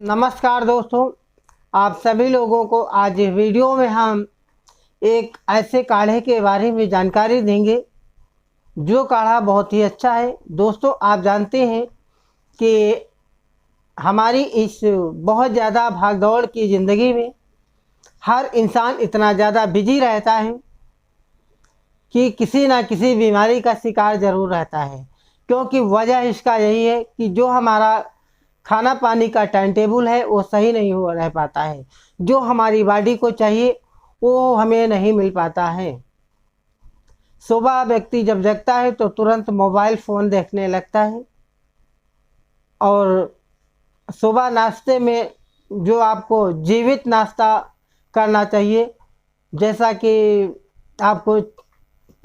नमस्कार दोस्तों, आप सभी लोगों को आज इस वीडियो में हम एक ऐसे काढ़े के बारे में जानकारी देंगे जो काढ़ा बहुत ही अच्छा है। दोस्तों, आप जानते हैं कि हमारी इस बहुत ज़्यादा भागदौड़ की ज़िंदगी में हर इंसान इतना ज़्यादा बिजी रहता है कि किसी ना किसी बीमारी का शिकार ज़रूर रहता है। क्योंकि वजह इसका यही है कि जो हमारा खाना पानी का टाइम टेबल है वो सही नहीं हो रह पाता है। जो हमारी बॉडी को चाहिए वो हमें नहीं मिल पाता है। सुबह व्यक्ति जब जगता है तो तुरंत मोबाइल फ़ोन देखने लगता है और सुबह नाश्ते में जो आपको जीवित नाश्ता करना चाहिए, जैसा कि आपको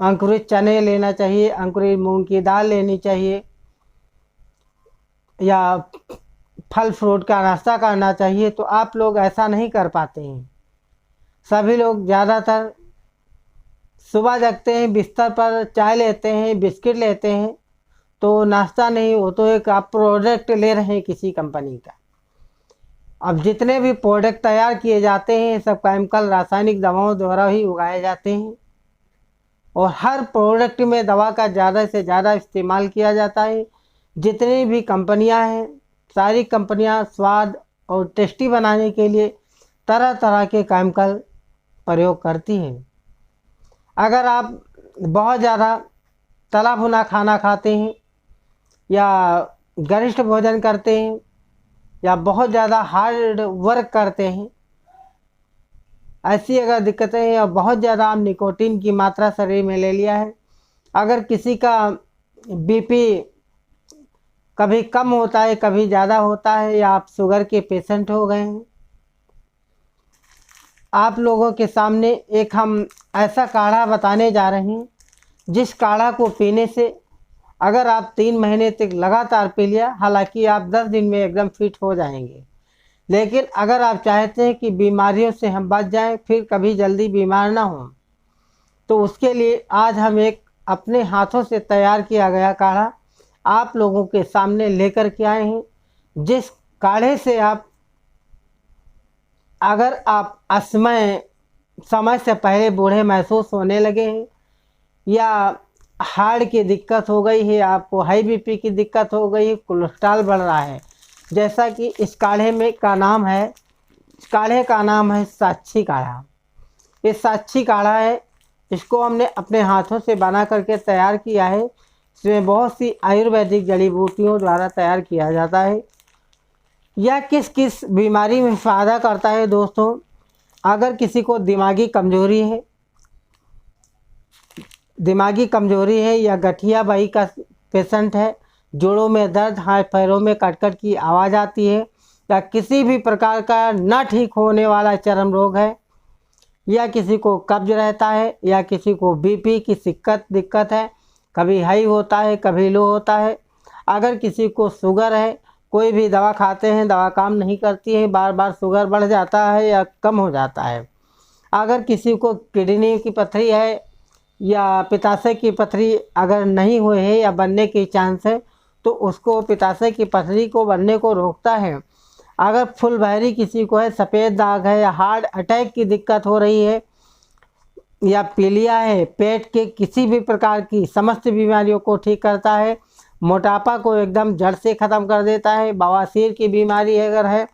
अंकुरित चने लेना चाहिए, अंकुरित मूंग की दाल लेनी चाहिए या फल फ्रूट का नाश्ता करना चाहिए, तो आप लोग ऐसा नहीं कर पाते हैं। सभी लोग ज़्यादातर सुबह जगते हैं, बिस्तर पर चाय लेते हैं, बिस्किट लेते हैं, तो नाश्ता नहीं, वो तो एक आप प्रोडक्ट ले रहे हैं किसी कंपनी का। अब जितने भी प्रोडक्ट तैयार किए जाते हैं सब केमिकल रासायनिक दवाओं द्वारा ही उगाए जाते हैं और हर प्रोडक्ट में दवा का ज़्यादा से ज़्यादा इस्तेमाल किया जाता है। जितनी भी कंपनियां हैं सारी कंपनियां स्वाद और टेस्टी बनाने के लिए तरह तरह के केमिकल प्रयोग करती हैं। अगर आप बहुत ज़्यादा तला भुना खाना खाते हैं या गरिष्ठ भोजन करते हैं या बहुत ज़्यादा हार्ड वर्क करते हैं, ऐसी अगर दिक्कतें हैं और बहुत ज़्यादा आप निकोटीन की मात्रा शरीर में ले लिया है, अगर किसी का बीपी कभी कम होता है कभी ज़्यादा होता है या आप शुगर के पेशेंट हो गए हैं, आप लोगों के सामने एक हम ऐसा काढ़ा बताने जा रहे हैं जिस काढ़ा को पीने से अगर आप 3 महीने तक लगातार पी लिया, हालांकि आप 10 दिन में एकदम फिट हो जाएंगे। लेकिन अगर आप चाहते हैं कि बीमारियों से हम बच जाएं, फिर कभी जल्दी बीमार ना हों, तो उसके लिए आज हम एक अपने हाथों से तैयार किया गया काढ़ा आप लोगों के सामने लेकर के आए हैं। जिस काढ़े से अगर आप समय से पहले बूढ़े महसूस होने लगे हैं या हार्ट की दिक्कत हो गई है, आपको हाई बीपी की दिक्कत हो गई है, कोलेस्ट्रॉल बढ़ रहा है, जैसा कि इस काढ़े का नाम है साक्षी काढ़ा। ये साक्षी काढ़ा है, इसको हमने अपने हाथों से बना करके तैयार किया है। इसमें बहुत सी आयुर्वेदिक जड़ी बूटियों द्वारा तैयार किया जाता है। यह किस किस बीमारी में फ़ायदा करता है दोस्तों? अगर किसी को दिमागी कमजोरी है या गठियाबाई का पेशेंट है, जोड़ों में दर्द, हाथ पैरों में कटकट की आवाज़ आती है, या किसी भी प्रकार का न ठीक होने वाला चर्म रोग है, या किसी को कब्ज रहता है, या किसी को बीपी की दिक्कत है, कभी हाई होता है कभी लो होता है, अगर किसी को शुगर है, कोई भी दवा खाते हैं दवा काम नहीं करती है, बार बार शुगर बढ़ जाता है या कम हो जाता है, अगर किसी को किडनी की पथरी है या पित्ताशय की पथरी अगर नहीं हुए है या बनने की चांस है, तो उसको पित्ताशय की पथरी को बनने को रोकता है। अगर फुल बहरी किसी को है, सफ़ेद दाग है या हार्ट अटैक की दिक्कत हो रही है या पीलिया है, पेट के किसी भी प्रकार की समस्त बीमारियों को ठीक करता है, मोटापा को एकदम जड़ से ख़त्म कर देता है, बवासीर की बीमारी अगर है,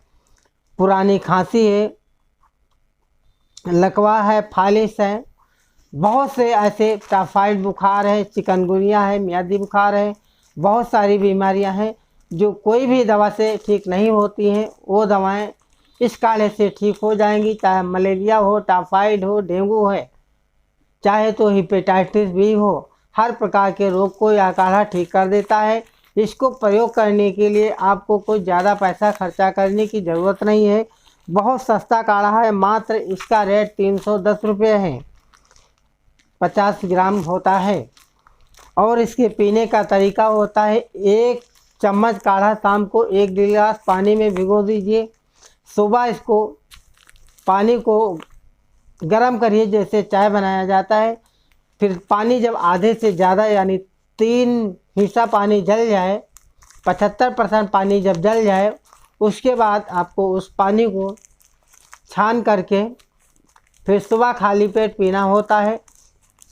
पुरानी खांसी है, लकवा है, फालिस है, बहुत से ऐसे टाइफाइड बुखार है, चिकनगुनिया है, मियादी बुखार है, बहुत सारी बीमारियां हैं जो कोई भी दवा से ठीक नहीं होती हैं, वो दवाएं इस काढ़े से ठीक हो जाएंगी। चाहे मलेरिया हो, टाइफाइड हो, डेंगू है, चाहे तो हेपेटाइटिस बी हो, हर प्रकार के रोग को यह काढ़ा ठीक कर देता है। इसको प्रयोग करने के लिए आपको कोई ज़्यादा पैसा खर्चा करने की ज़रूरत नहीं है। बहुत सस्ता काढ़ा है, मात्र इसका रेट 310 रुपये है, 50 ग्राम होता है। और इसके पीने का तरीका होता है, 1 चम्मच काढ़ा शाम को 1 गिलास पानी में भिगो दीजिए, सुबह इसको पानी को गरम करिए जैसे चाय बनाया जाता है, फिर पानी जब आधे से ज़्यादा यानी 3 हिस्सा पानी जल जाए, 75% पानी जब जल जाए, उसके बाद आपको उस पानी को छान करके फिर सुबह खाली पेट पीना होता है।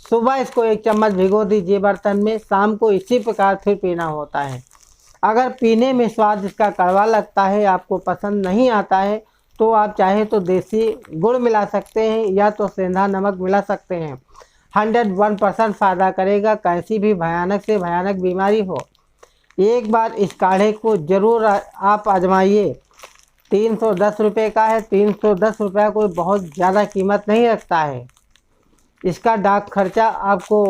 सुबह इसको 1 चम्मच भिगो दीजिए बर्तन में, शाम को इसी प्रकार फिर पीना होता है। अगर पीने में स्वाद इसका कड़वा लगता है, आपको पसंद नहीं आता है, तो आप चाहे तो देसी गुड़ मिला सकते हैं या तो सेंधा नमक मिला सकते हैं। 101% फ़ायदा करेगा, कैसी भी भयानक से भयानक बीमारी हो। एक बार इस काढ़े को ज़रूर आप आजमाइए। 310 रुपये का है। 310 रुपये कोई बहुत ज़्यादा कीमत नहीं रखता है। इसका डाक खर्चा आपको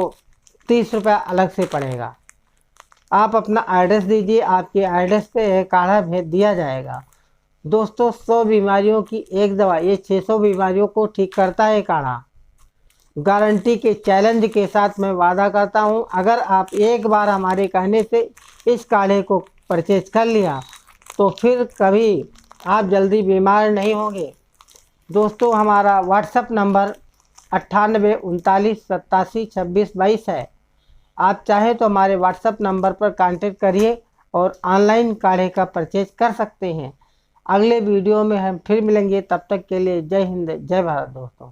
30 रुपये अलग से पड़ेगा। आप अपना एड्रेस दीजिए, आपके एड्रेस पे काढ़ा भेज दिया जाएगा। दोस्तों, 100 बीमारियों की एक दवा, ये 600 बीमारियों को ठीक करता है काढ़ा। गारंटी के चैलेंज के साथ मैं वादा करता हूँ, अगर आप एक बार हमारे कहने से इस काढ़े को परचेज कर लिया तो फिर कभी आप जल्दी बीमार नहीं होंगे। दोस्तों, हमारा व्हाट्सएप नंबर 98 39 87 26 22 है। आप चाहे तो हमारे व्हाट्सएप नंबर पर कांटेक्ट करिए और ऑनलाइन काढ़े का परचेज कर सकते हैं। अगले वीडियो में हम फिर मिलेंगे, तब तक के लिए जय हिंद, जय भारत दोस्तों।